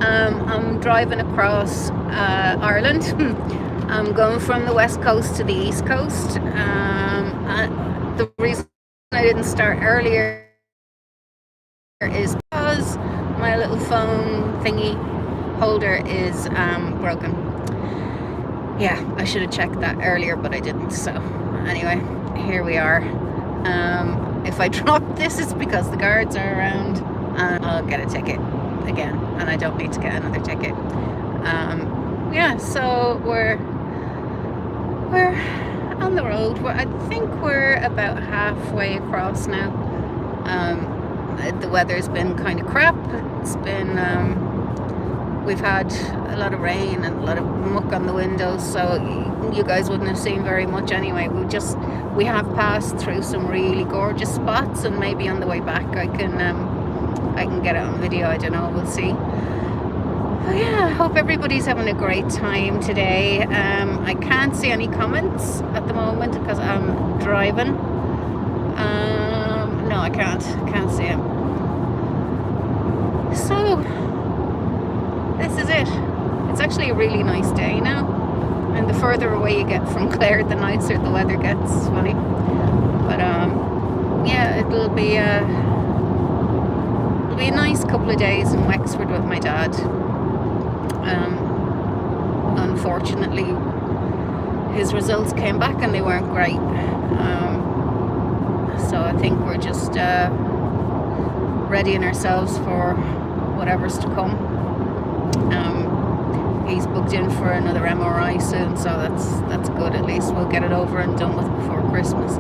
I'm driving across Ireland. I'm going from the west coast to the east coast. The reason I didn't start earlier is because my little phone thingy holder is broken. Yeah, I should have checked that earlier, but I didn't. So anyway, here we are. If I drop this, it's because the guards are around and I'll get a ticket again, and I don't need to get another ticket. Yeah, so we're on the road. I think we're about halfway across now. The weather's been kind of crap. It's been we've had a lot of rain and a lot of muck on the windows, so you guys wouldn't have seen very much anyway. We have passed through some really gorgeous spots, and maybe on the way back I can get it on video. I don't know, we'll see. But yeah, I hope everybody's having a great time today. I can't see any comments at the moment because I'm driving. No, I can't see them. So this is it. It's actually a really nice day now, and the further away you get from Clare, the nicer the weather gets. Funny, but yeah, it'll be a nice couple of days in Wexford with my dad. Unfortunately, his results came back and they weren't great. So I think we're just readying ourselves for whatever's to come. He's booked in for another MRI soon, so that's good. At least we'll get it over and done with before Christmas,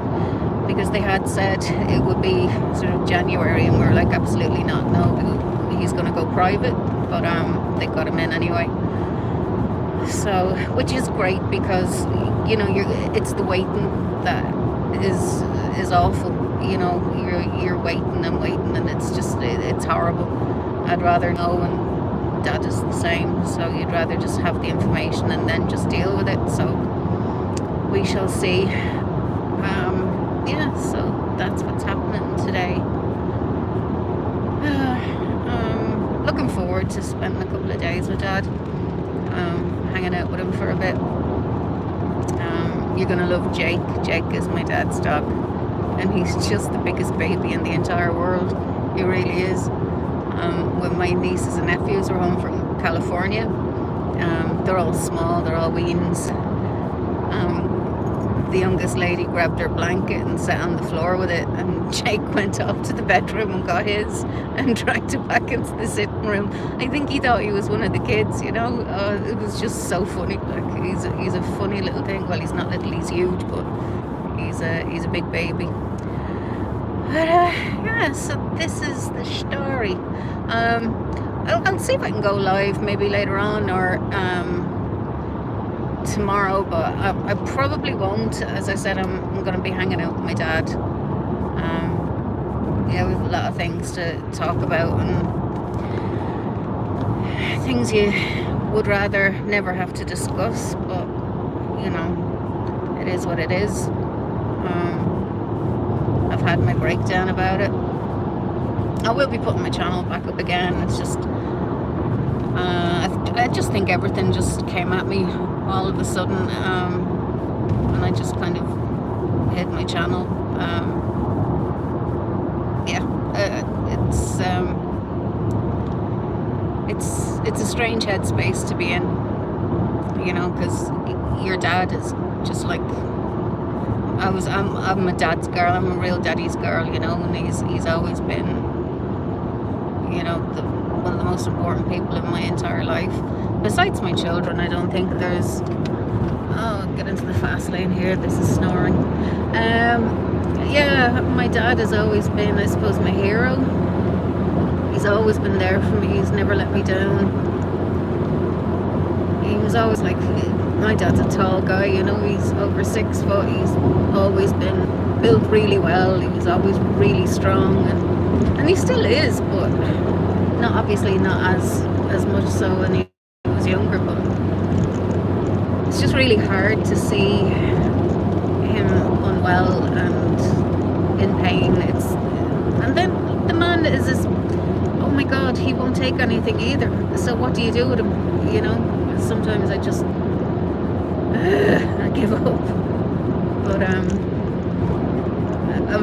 because they had said it would be sort of January, and we're like, absolutely not, no, he's going to go private, but they got him in anyway. So, which is great, because you know, it's the waiting that is awful. You know, you're waiting and waiting, and it's horrible. I'd rather know, and Dad is the same, so you'd rather just have the information and then just deal with it. So we shall see. Yeah, so that's what's happening today. Looking forward to spending a couple of days with Dad, hanging out with him for a bit. You're gonna love Jake. Jake is my dad's dog, and he's just the biggest baby in the entire world. He really is. When my nieces and nephews were home from California, they're all small, they're all weans. The youngest lady grabbed her blanket and sat on the floor with it, and Jake went off to the bedroom and got his and dragged it back into the sitting room. I think he thought he was one of the kids, you know. It was just so funny. Like, he's a funny little thing. Well, he's not little, he's huge, but he's a big baby. But yeah, so this is the story. I'll see if I can go live maybe later on, or tomorrow, but I probably won't. As I said, I'm going to be hanging out with my dad. Yeah, we have a lot of things to talk about, and things you would rather never have to discuss, but you know, it is what it is. I've had my breakdown about it. I will be putting my channel back up again. It's just I just think everything just came at me all of a sudden, and I just kind of hid my channel. Yeah, it's a strange headspace to be in, you know, because your dad is just like, I'm a dad's girl. I'm a real daddy's girl, you know, and he's always been, you know, one of the most important people in my entire life. Besides my children, I don't think there's... Oh, get into the fast lane here. This is snoring. Yeah, my dad has always been, I suppose, my hero. He's always been there for me. He's never let me down. He was always like... My dad's a tall guy, you know, he's over 6 foot. He's always been built really well. He was always really strong, and he still is, but not obviously not as much so when he was younger. But it's just really hard to see him unwell and in pain. And then the man is as oh my God, he won't take anything either. So what do you do with him? You know, sometimes I just I give up. But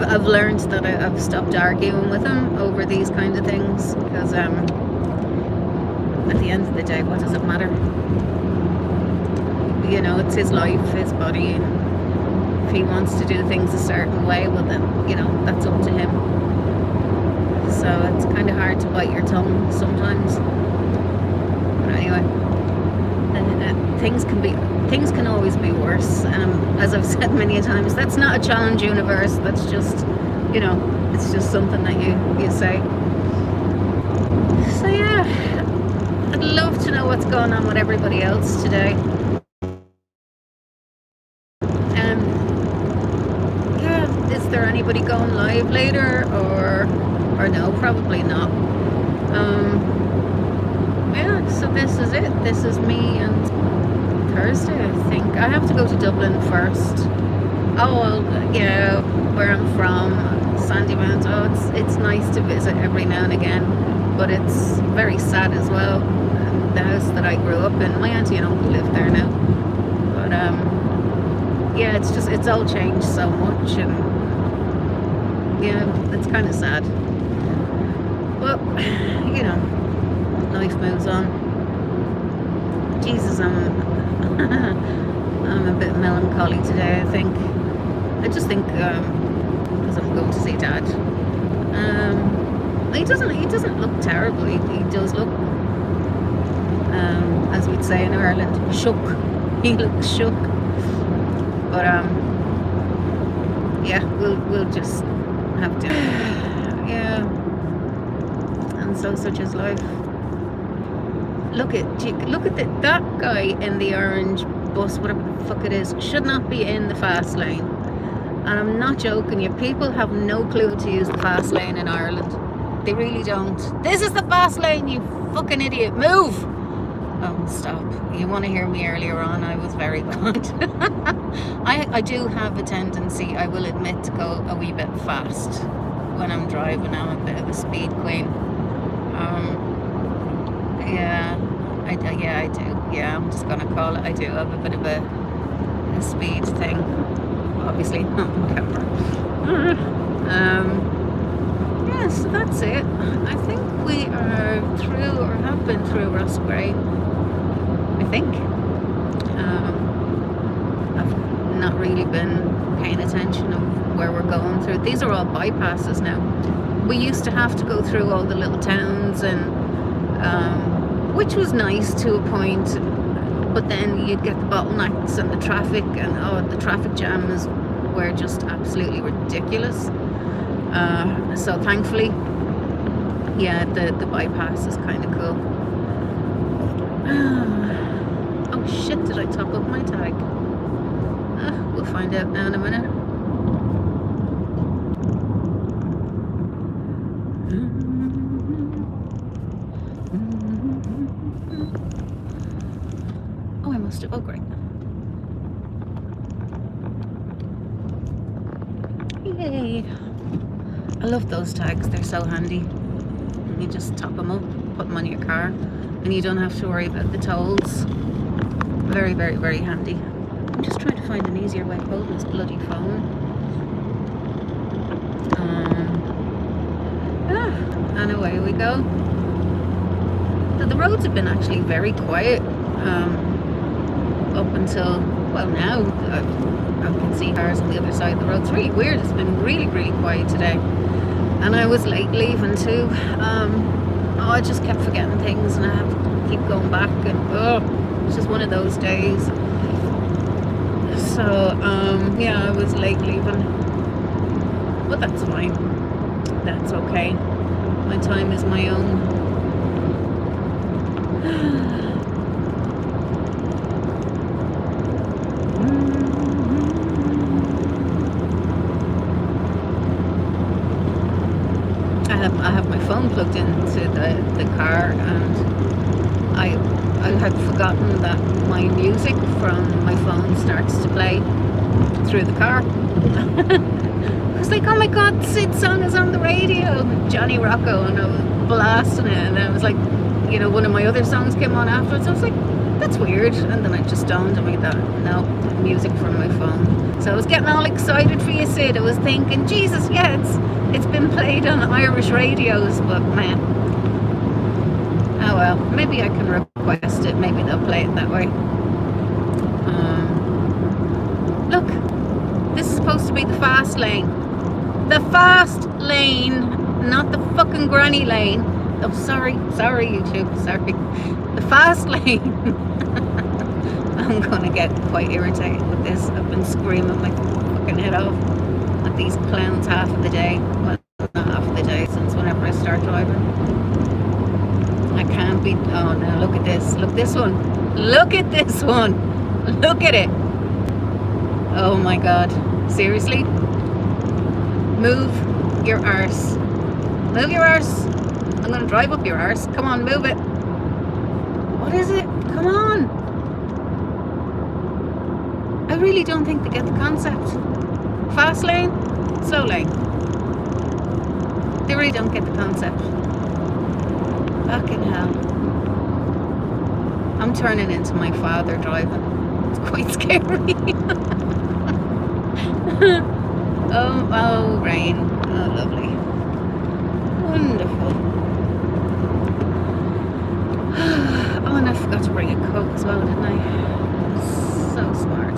I've learned that I've stopped arguing with him over these kind of things, because at the end of the day, what does it matter? You know, it's his life, his body, and if he wants to do things a certain way, well then, you know, that's up to him. So it's kind of hard to bite your tongue sometimes. But anyway, things can always be worse. As I've said many times, that's not a challenge universe. That's just, you know, it's just something that you say. So yeah, I'd love to know what's going on with everybody else today. Yeah, is there anybody going live later, or no? Probably not. Yeah, so this is it. This is me and Thursday, I think. I have to go to Dublin first. Oh, well, yeah, where I'm from, Sandymount. Oh, it's nice to visit every now and again, but it's very sad as well. The house that I grew up in, my auntie and uncle live there now. But yeah, it's all changed so much, and yeah, it's kind of sad. But you know, life moves on. Jesus, I'm a bit melancholy today, I think. I just think because I'm going to see Dad. He doesn't look terrible. He does look, as we'd say in Ireland, shook. He looks shook. But yeah, we'll just have to. Yeah. And so such is life. Look at that guy in the orange bus, whatever the fuck it is, should not be in the fast lane. And I'm not joking you, people have no clue to use the fast lane in Ireland. They really don't. This is the fast lane, you fucking idiot, move! Oh, stop. You want to hear me earlier on, I was very good. I do have a tendency, I will admit, to go a wee bit fast when I'm driving. I'm a bit of a speed queen. Yeah, I do. Yeah, I'm just gonna call it. I do have a bit of a speed thing. Obviously not on camera. Yeah, so that's it. I think we are through, or have been through, Roscrea. I think. I've not really been paying attention of where we're going through. These are all bypasses now. We used to have to go through all the little towns, and which was nice to a point, but then you'd get the bottlenecks and the traffic, and the traffic jams were just absolutely ridiculous. So thankfully, yeah, the bypass is kind of cool. Oh shit, did I top up my tag? We'll find out now in a minute. Oh, great. Yay. I love those tags. They're so handy. You just top them up, put them on your car, and you don't have to worry about the tolls. Very, very, very handy. I'm just trying to find an easier way of holding this bloody phone. And away we go. The roads have been actually very quiet. Up until, well, now I can see cars on the other side of the road. It's really weird. It's been really, really quiet today. And I was late leaving too. I just kept forgetting things, and I have to keep going back, and it's just one of those days. So yeah, I was late leaving, but that's fine. That's okay. My time is my own. I have my phone plugged into the car, and I had forgotten that my music from my phone starts to play through the car. was like, oh my God, Sid's song is on the radio, Johnny Rocco, and I was blasting it, and I was like, you know, one of my other songs came on afterwards. I was like, that's weird, and then it just dawned on me that no, music from my phone. So I was getting all excited for you, Sid. I was thinking, Jesus, yeah, it's been played on Irish radios, but man, oh well, maybe I can request it. Maybe they'll play it that way. Look, this is supposed to be the fast lane. The fast lane, not the fucking granny lane. Oh, sorry, YouTube, sorry. The fast lane. I'm gonna get quite irritated with this. I've been screaming my fucking head off at these clowns half of the day. Well, not half of the day, since whenever I start driving. I can't be, oh no, look at this. Look this one. Look at this one. Look at it. Oh my God. Seriously? Move your arse. Move your arse. I'm going to drive up your arse. Come on, move it. What is it? Come on. I really don't think they get the concept. Fast lane, slow lane. They really don't get the concept. Fucking hell. I'm turning into my father driving. It's quite scary. Oh, rain. Oh, lovely. Wonderful. Oh, and I forgot to bring a Coke as well, didn't I? So smart.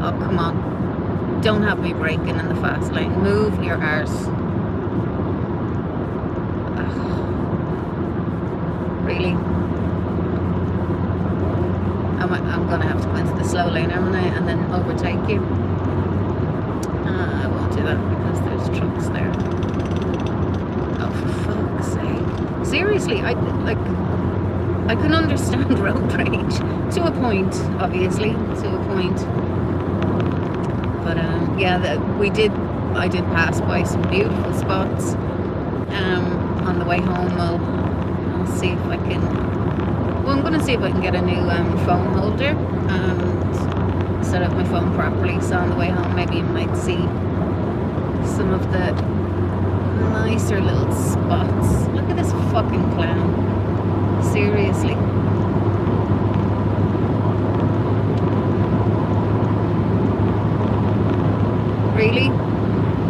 Oh, come on. Don't have me braking in the fast lane. Move your arse. Really? I'm going to have to go into the slow lane, haven't I? And then overtake you. I won't do that because there's trucks there. Oh, for fuck's sake. Seriously, I can understand road rage to a point, obviously, to a point. But yeah, I did pass by some beautiful spots on the way home. I'll see if I can. Well, I'm going to see if I can get a new phone holder and set up my phone properly. So on the way home, maybe you might see some of the nicer little spots. Look at this fucking clown. Seriously. Really?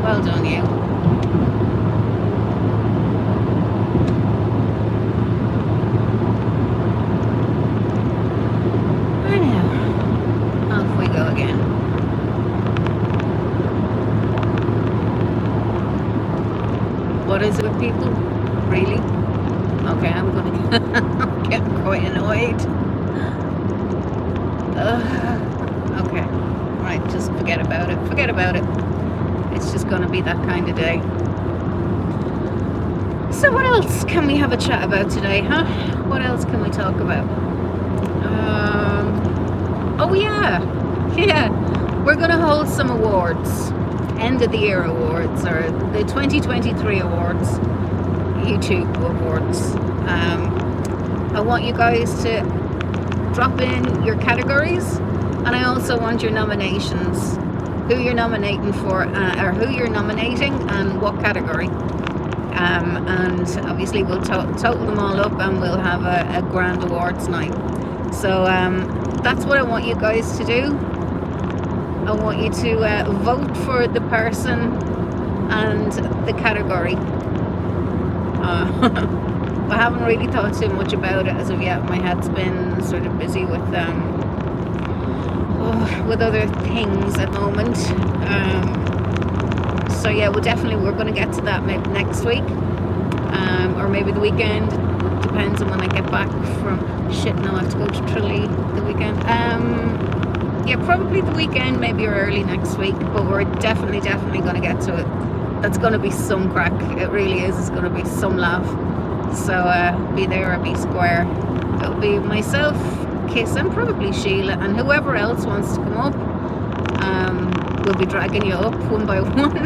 Well done, you. I know. Off we go again. What is it with people? Really? Okay, I'm gonna get quite annoyed. Okay. Right, just forget about it. Forget about it. It's just gonna be that kind of day. So what else can we have a chat about today, huh? What else can we talk about? Oh yeah. Yeah. We're gonna hold some awards. End of the year awards, or the 2023 awards. YouTube awards. I want you guys to drop in your categories, and I also want your nominations, who you're nominating for, or who you're nominating and what category, and obviously we'll total them all up and we'll have a grand awards night. So that's what I want you guys to do. I want you to vote for the person and the category. I haven't really thought too much about it as of yet. My head's been sort of busy with other things at the moment. So yeah, we're going to get to that maybe next week, or maybe the weekend. Depends on when I get back from shit. No, I have to go to Tralee the weekend. Yeah, probably the weekend, maybe early next week. But we're definitely going to get to it. That's going to be some crack. It really is. It's going to be some laugh. So be there or be square. It'll be myself, Kiss, and probably Sheila, and whoever else wants to come up. We'll be dragging you up one by one,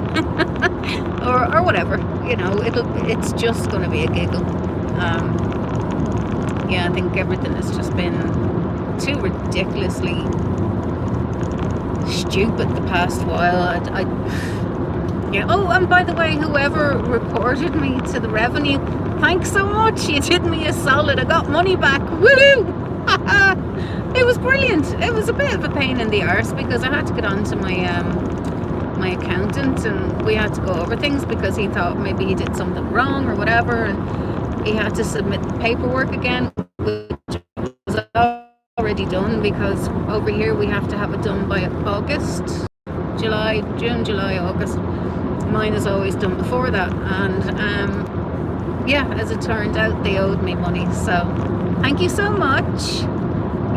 or whatever. You know, it's just going to be a giggle. Yeah, I think everything has just been too ridiculously stupid the past while. Yeah. Oh, and by the way, whoever reported me to the revenue, thanks so much. You did me a solid. I got money back. Woohoo! It was brilliant. It was a bit of a pain in the arse because I had to get on to my accountant, and we had to go over things because he thought maybe he did something wrong or whatever, and he had to submit the paperwork again, which was already done because over here we have to have it done by August, June, July, August. Mine is always done before that, and yeah, as it turned out, they owed me money. So thank you so much.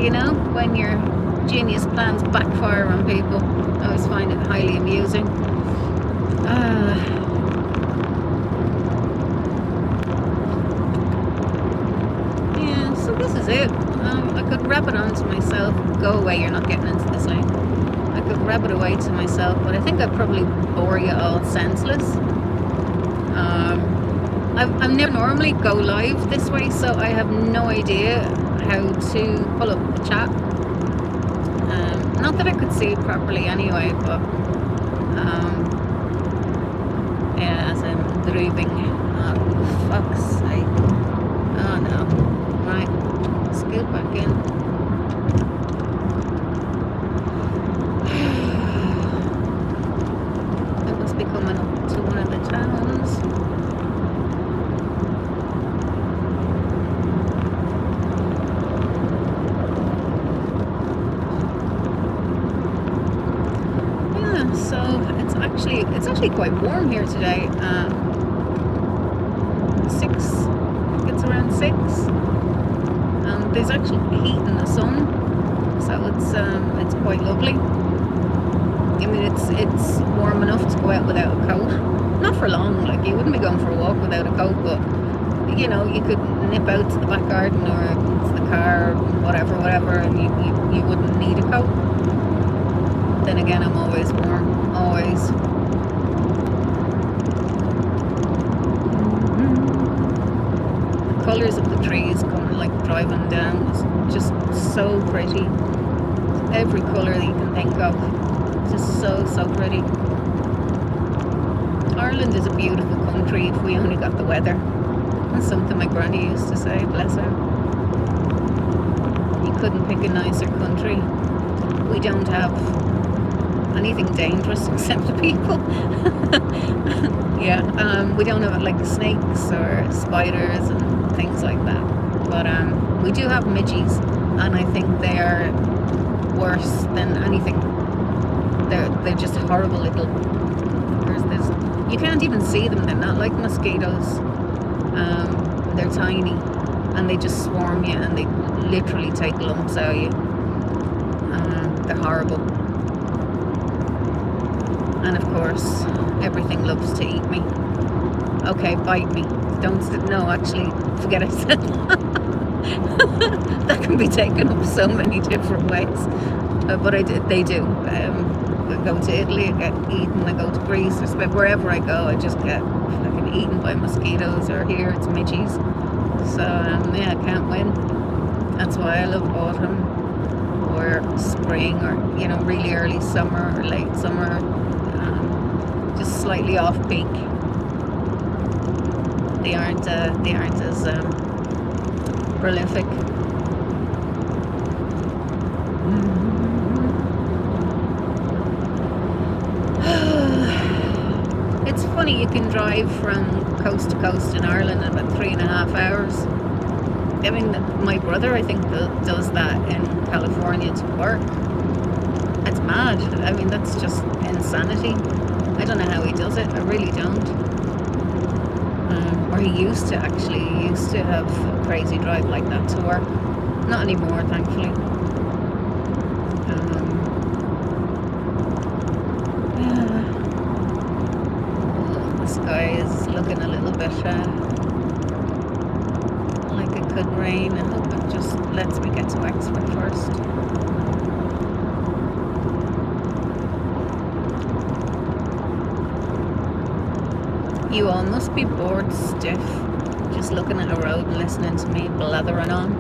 You know, when your genius plans backfire on people, I always find it highly amusing. Yeah, so this is it. I could wrap it onto myself. Go away, you're not getting into this lane. I could wrap it away to myself, but I think I'd probably bore you all senseless. I never normally go live this way, so I have no idea how to pull up the chat. Not that I could see it properly anyway, but yeah, as I'm driving. Oh, fuck's sake. Oh no. Right, scoot back in. It must be coming up to one of the towns. It's actually quite warm here today. 6, it's around 6. There's actually heat in the sun, so it's quite lovely. I mean, it's warm enough to go out without a coat. Not for long, like you wouldn't be going for a walk without a coat, but you know, you could nip out to the back garden or to the car, whatever, and you wouldn't need a coat. Then again, I'm always warm, always. The colours of the trees coming like driving down is just so pretty. Every colour that you can think of, just so pretty. Ireland is a beautiful country if we only got the weather. That's something my granny used to say, bless her. You couldn't pick a nicer country. We don't have anything dangerous except people. Yeah, we don't have like snakes or spiders and things like that, but we do have midges, and I think they are worse than anything. They're just horrible little. You can't even see them. They're not like mosquitoes. They're tiny, and they just swarm you, and they literally take lumps out of you. They're horrible. And of course, everything loves to eat me. Okay, bite me. No, actually, forget I said that. That can be taken up so many different ways. But they do. I go to Italy, I get eaten. I go to Greece, or wherever I go, I just get fucking eaten by mosquitoes. Or here, it's midges. So, yeah, I can't win. That's why I love autumn, or spring, or, you know, really early summer, or late summer. Just slightly off peak. They aren't as prolific. It's funny, you can drive from coast to coast in Ireland in about 3.5 hours. I mean, my brother, I think, does that in California to work. It's mad. I mean, that's just insanity. I don't know how he does it. I really don't. Or he used to actually. He used to have a crazy drive like that to work. Not anymore, thankfully. Yeah. The sky is looking a little bit like it could rain. I hope it just lets me get to Wexford first. You all must be bored stiff, just looking at a road and listening to me blathering on.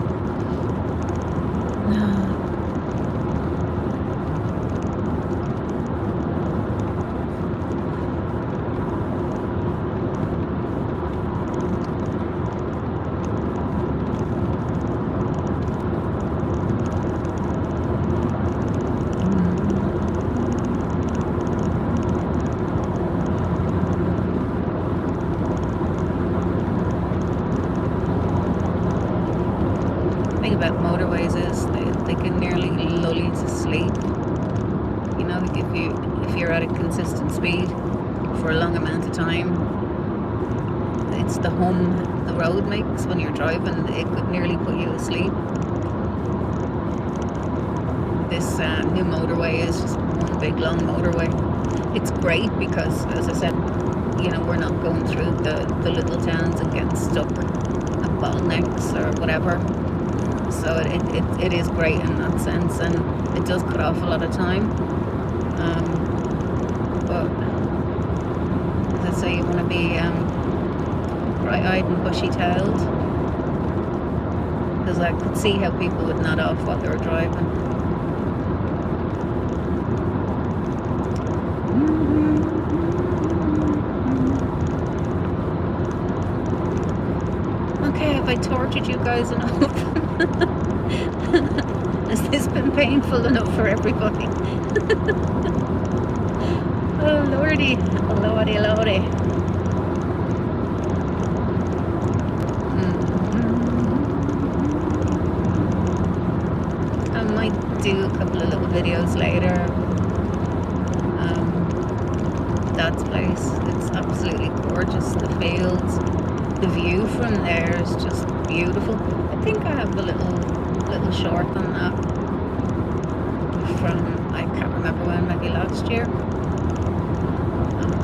thing about motorways is they can nearly lull you to sleep. You know, if you're at a consistent speed for a long amount of time, it's the hum the road makes when you're driving. It could nearly put you asleep. This new motorway is just one big long motorway. It's great because, as I said, you know, we're not going through the little towns and getting stuck at bottlenecks or whatever. So it is great in that sense, and it does cut off a lot of time. But as I say, you want to be bright-eyed and bushy-tailed, because I could see how people would nod off while they were driving. Okay, have I tortured you guys enough? Has this been painful enough for everybody? Oh lordy, lordy, lordy. I might do a couple of little videos later. Dad's place, it's absolutely gorgeous. The fields, the view from there is just beautiful. I think I have a little short on that from, I can't remember when, maybe last year.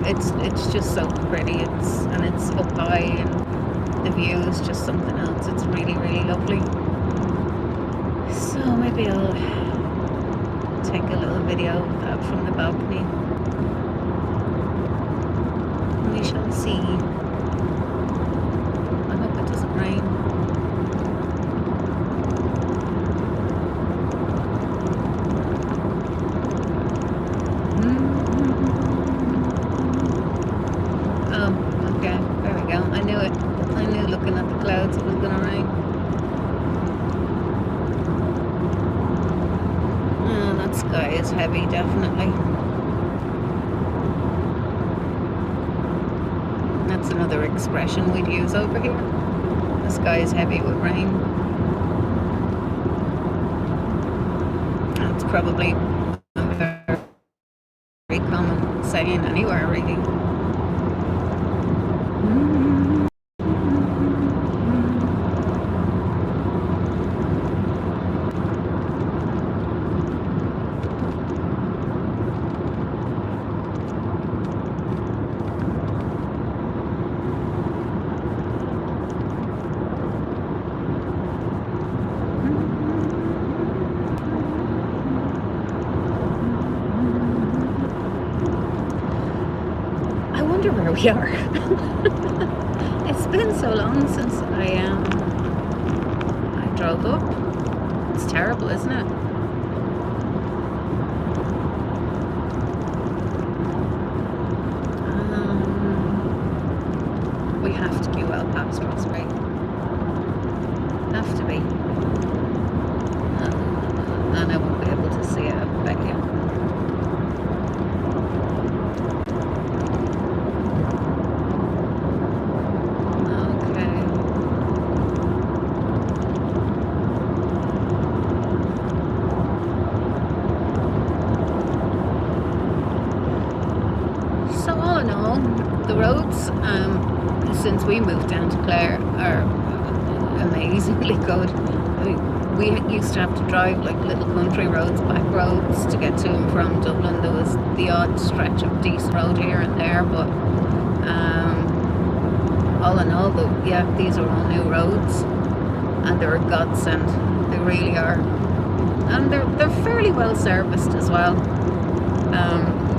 It's just so pretty. It's up high, and the view is just something else. It's really, really lovely. So maybe I'll take a little video of that from the balcony. We shall see. I hope it doesn't rain. Oh, okay, there we go. I knew it. I knew looking at the clouds it was gonna rain. Oh, that sky is heavy, definitely. That's another expression we'd use over here. The sky is heavy with rain. That's probably a very common saying anywhere, really. Where we are. It's been so long since I drove up. It's terrible, isn't it? We have to be well past Ross Bay. Have to be. And I won't be able to see it, I bet you. The roads, since we moved down to Clare, are amazingly good. We used to have to drive like little country roads, back roads, to get to and from Dublin. There was the odd stretch of decent road here and there, but all in all, these are all new roads, and they're a godsend. They really are, and they're fairly well serviced as well.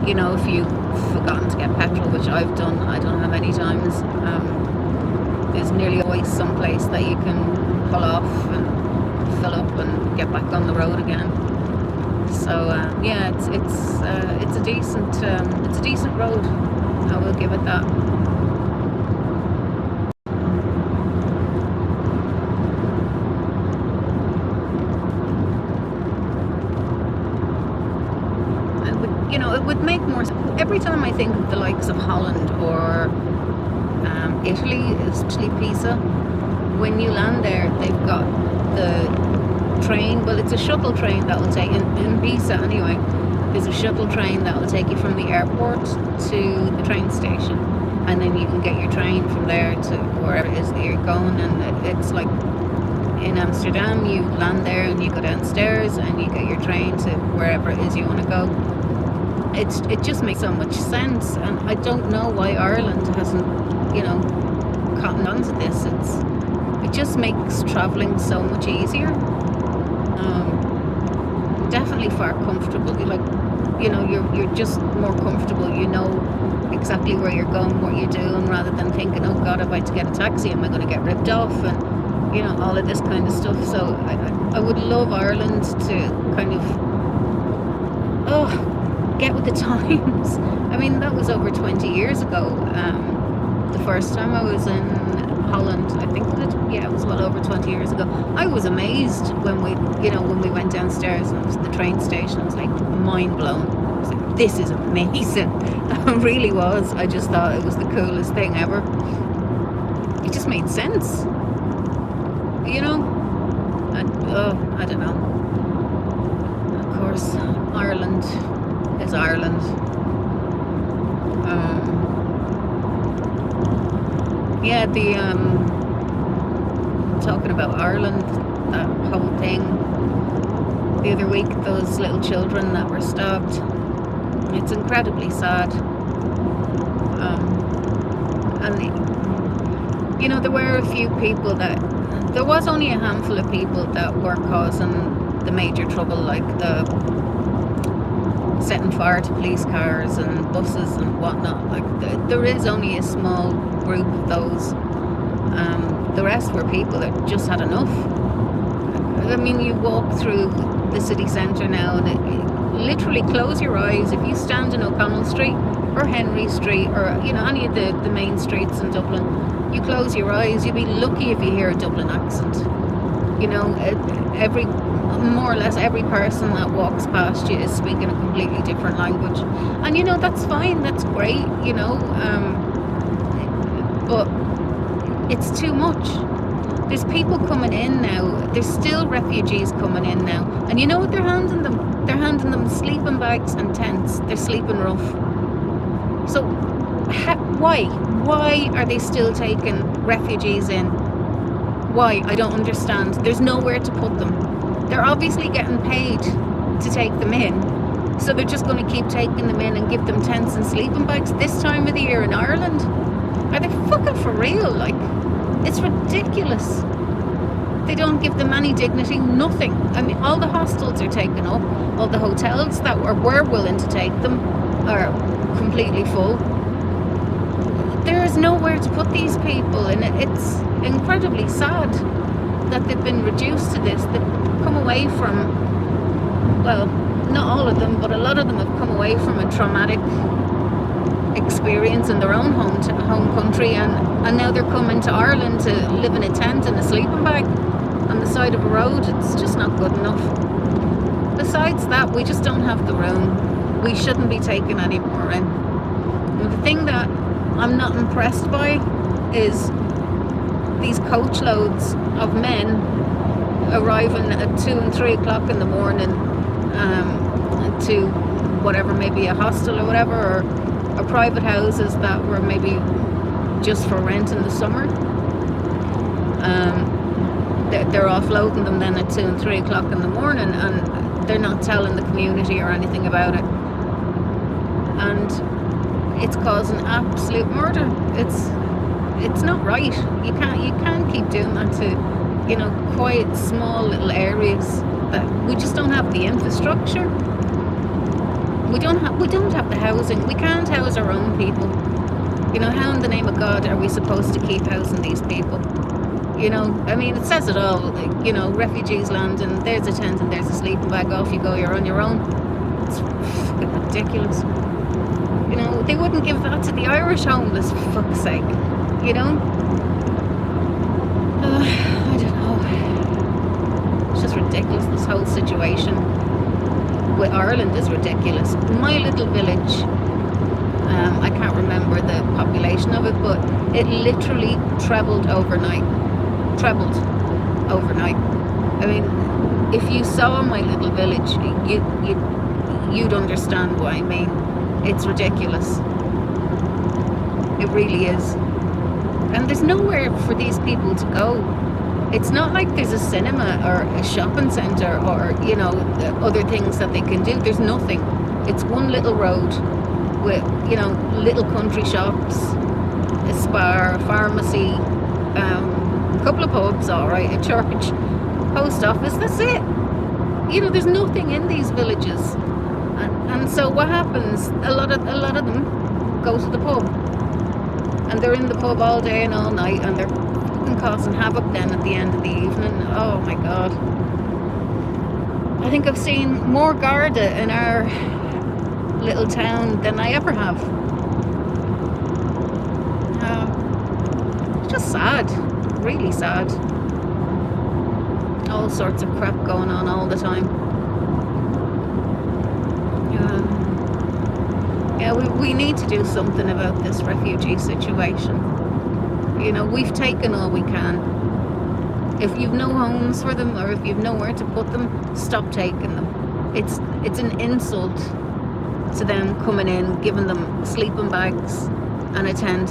You know, if you've forgotten to get petrol, which I've done, I don't know how many times, there's nearly always some place that you can pull off and fill up and get back on the road again. So yeah, it's a decent road. I will give it that. It would make more sense. Every time I think of the likes of Holland or Italy, especially Pisa, when you land there, they've got the train. Well, it's a shuttle train that will take in Pisa anyway. There's a shuttle train that will take you from the airport to the train station, and then you can get your train from there to wherever it is that you're going. And it's like in Amsterdam, you land there and you go downstairs and you get your train to wherever it is you want to go. It just makes so much sense, and I don't know why Ireland hasn't, cottoned on to this. It just makes travelling so much easier. Definitely far comfortable. You're just more comfortable. You know exactly where you're going, what you're doing, rather than thinking, oh God, if I had to get a taxi, am I going to get ripped off? And all of this kind of stuff. So I would love Ireland to kind of get with the times. I mean, that was over 20 years ago. The first time I was in Holland, I think it was well over 20 years ago. I was amazed when we went downstairs and it was the train station. I was like mind blown. I was like, this is amazing. It really was. I just thought it was the coolest thing ever. It just made sense. I don't know. Of course, Ireland is Ireland. Talking about Ireland, that whole thing the other week, those little children that were stabbed, it's incredibly sad. And there were a few people there was only a handful of people that were causing the major trouble, like the setting fire to police cars and buses and whatnot. Like there is only a small group of those. The rest were people that just had enough. I mean, you walk through the city centre now and literally close your eyes. If you stand in O'Connell Street or Henry Street or any of the main streets in Dublin, you close your eyes, you'd be lucky if you hear a Dublin accent. More or less every person that walks past you is speaking a completely different language, and that's fine, that's great, but it's too much. There's people coming in now, there's still refugees coming in now, and you know what they're handing them? They're handing them sleeping bags and tents. They're sleeping rough. So why are they still taking refugees in? Why? I don't understand. There's nowhere to put them. They're obviously getting paid to take them in, so they're just going to keep taking them in and give them tents and sleeping bags this time of the year in Ireland. Are they fucking for real? Like, it's ridiculous. They don't give them any dignity, nothing. I mean, all the hostels are taken up, all the hotels that were willing to take them are completely full. There is nowhere to put these people, and it's incredibly sad that they've been reduced to this. They've come away from, well, not all of them, but a lot of them have come away from a traumatic experience in their own home country, and now they're coming to Ireland to live in a tent and a sleeping bag on the side of a road. It's just not good enough. Besides that, we just don't have the room. We shouldn't be taking any more in. And the thing that I'm not impressed by is these coach loads of men arriving at 2 and 3 o'clock in the morning to whatever, maybe a hostel or whatever, or private houses that were maybe just for rent in the summer. They're offloading them then at 2 and 3 o'clock in the morning, and they're not telling the community or anything about it. And it's causing absolute murder. It's not right. You can't keep doing that to quiet, small little areas that we just don't have the infrastructure. We don't have the housing. We can't house our own people. How in the name of God are we supposed to keep housing these people? I mean, it says it all. Refugees land and there's a tent and there's a sleeping bag. Off you go. You're on your own. It's ridiculous. They wouldn't give that to the Irish homeless, for fuck's sake. I don't know. It's just ridiculous. This whole situation with Ireland is ridiculous. My little village, I can't remember the population of it, but it literally trebled overnight. I mean, if you saw my little village, you'd understand what I mean. It's ridiculous. It really is. And there's nowhere for these people to go. It's not like there's a cinema or a shopping centre or, you know, other things that they can do. There's nothing. It's one little road with, you know, little country shops, a spa, a pharmacy, a couple of pubs, all right, a church, post office. That's it. You know, there's nothing in these villages. And so what happens? A lot of them go to the pub. And they're in the pub all day and all night, and they're fucking causing havoc then at the end of the evening. Oh my God. I think I've seen more Garda in our little town than I ever have. It's just sad. Really sad. All sorts of crap going on all the time. Yeah, we need to do something about this refugee situation. You know, we've taken all we can. If you've no homes for them, or if you've nowhere to put them, stop taking them. It's an insult to them coming in, giving them sleeping bags and a tent.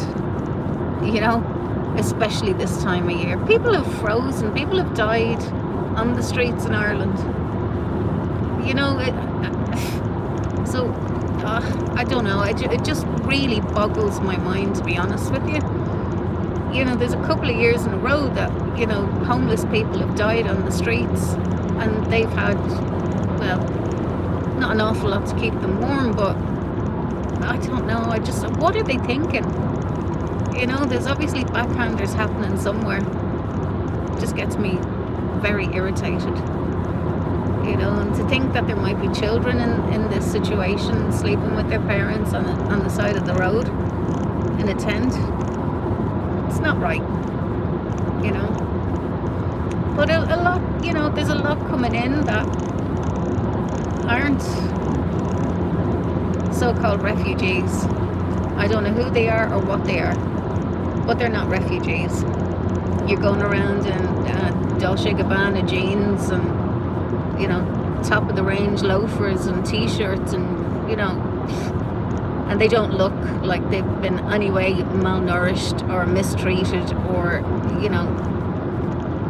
You know, especially this time of year. People have frozen, people have died on the streets in Ireland. You know, so I don't know, it just really boggles my mind, to be honest with you. You know, there's a couple of years in a row that, you know, homeless people have died on the streets, and they've had, well, not an awful lot to keep them warm, but I don't know, what are they thinking? You know, there's obviously backhanders happening somewhere. It just gets me very irritated. You know, and to think that there might be children in this situation, sleeping with their parents on the side of the road in a tent, it's not right, you know. But a lot, you know, there's a lot coming in that aren't so-called refugees. I don't know who they are or what they are, but they're not refugees. You're going around in Dolce & Gabbana jeans and, you know, top of the range loafers and t-shirts, and, you know, and they don't look like they've been anyway malnourished or mistreated, or, you know,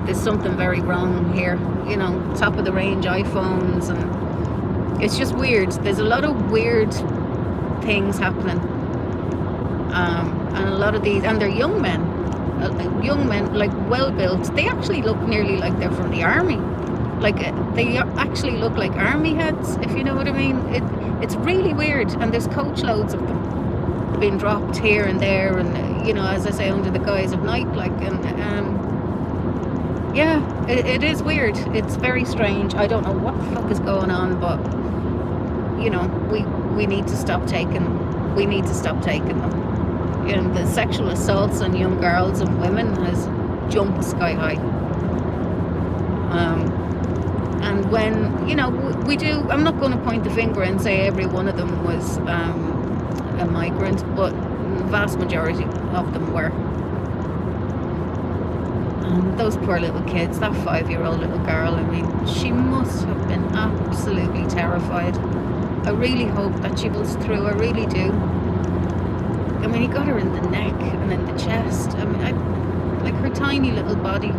there's something very wrong here. You know, top of the range iPhones, and it's just weird. There's a lot of weird things happening, and a lot of these, and they're young men, like well built. They actually look nearly like they're from the army. Like, they actually look like army heads, if you know what I mean. It's really weird, and there's coach loads of them being dropped here and there, and, you know, as I say, under the guise of night, like, and yeah, it is weird. It's very strange. I don't know what the fuck is going on, but, you know, we need to stop taking them. We need to stop taking them. You know, the sexual assaults on young girls and women has jumped sky high. And when, you know, we do, I'm not going to point the finger and say every one of them was a migrant, but the vast majority of them were. And those poor little kids, that 5-year-old little girl, I mean, she must have been absolutely terrified. I really hope that she pulls through, I really do. I mean, he got her in the neck and in the chest. I mean, like her tiny little body.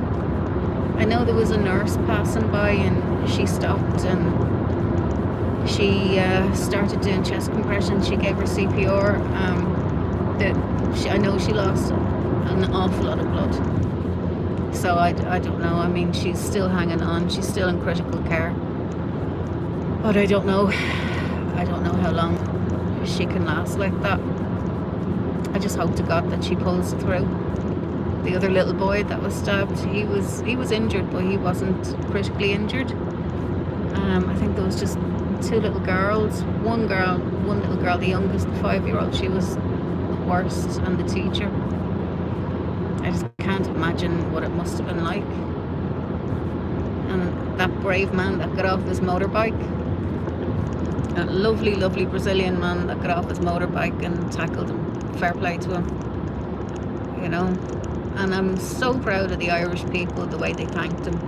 I know there was a nurse passing by, and she stopped, and she started doing chest compressions. She gave her CPR. I know she lost an awful lot of blood. So I don't know. I mean, she's still hanging on. She's still in critical care. But I don't know. I don't know how long she can last like that. I just hope to God that she pulls through. The other little boy that was stabbed, he was injured, but he wasn't critically injured. I think there was just 2 little girls. One little girl, the youngest, the 5-year-old, she was the worst, and the teacher. I just can't imagine what it must have been like. And that brave man that got off his motorbike, that lovely, lovely Brazilian man that got off his motorbike and tackled him. Fair play to him, you know. And I'm so proud of the Irish people, the way they thanked him.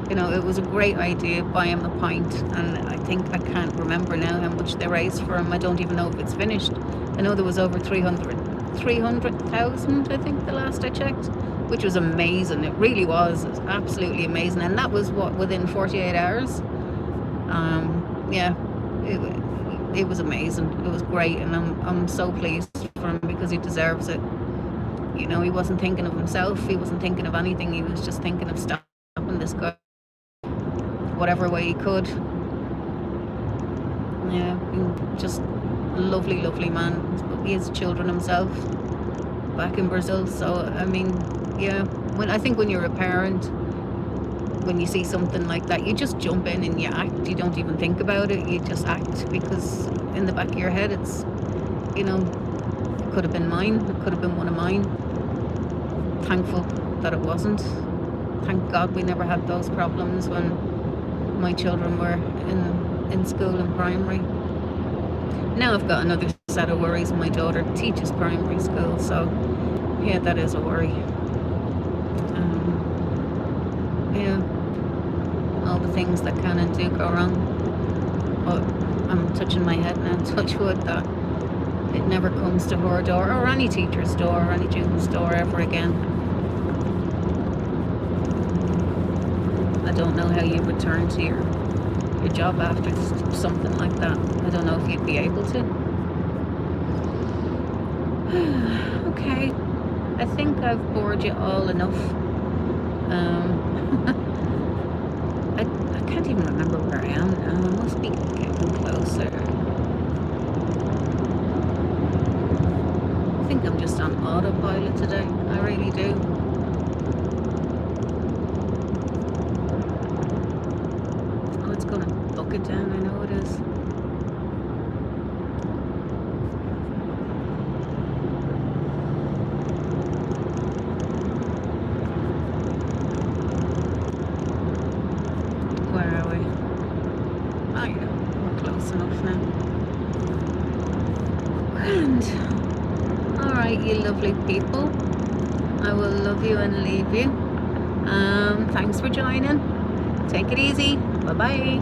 You know, it was a great idea, buy him a pint, and I think, I can't remember now how much they raised for him. I don't even know if it's finished. I know there was over 300,000, I think, the last I checked, which was amazing. It really was. It was absolutely amazing. And that was, what, within 48 hours? Yeah, it was amazing. It was great, and I'm so pleased for him, because he deserves it. You know, he wasn't thinking of himself. He wasn't thinking of anything. He was just thinking of stopping this guy whatever way he could. Yeah, just a lovely, lovely man. He has children himself back in Brazil. So, I mean, yeah, I think when you're a parent, when you see something like that, you just jump in and you act. You don't even think about it. You just act, because in the back of your head, it's, you know, it could have been mine. It could have been one of mine. Thankful that it wasn't. Thank God we never had those problems when my children were in school and primary. Now I've got another set of worries. My daughter teaches primary school, so yeah, that is a worry. Yeah, all the things that can and do go wrong. But I'm touching my head now, touch wood, that it never comes to her door, or any teacher's door, or any student's door ever again. I don't know how you return to your job after something like that. I don't know if you'd be able to. Okay, I think I've bored you all enough. I can't even remember where I am now. I must be getting closer. I think I'm just on autopilot today. I really do. Oh, it's gonna bucket down. I know it is. Where are we? Oh yeah, we're close enough now. Grand. Alright, you lovely people. I will love you and leave you. Thanks for joining. Take it easy. Bye-bye.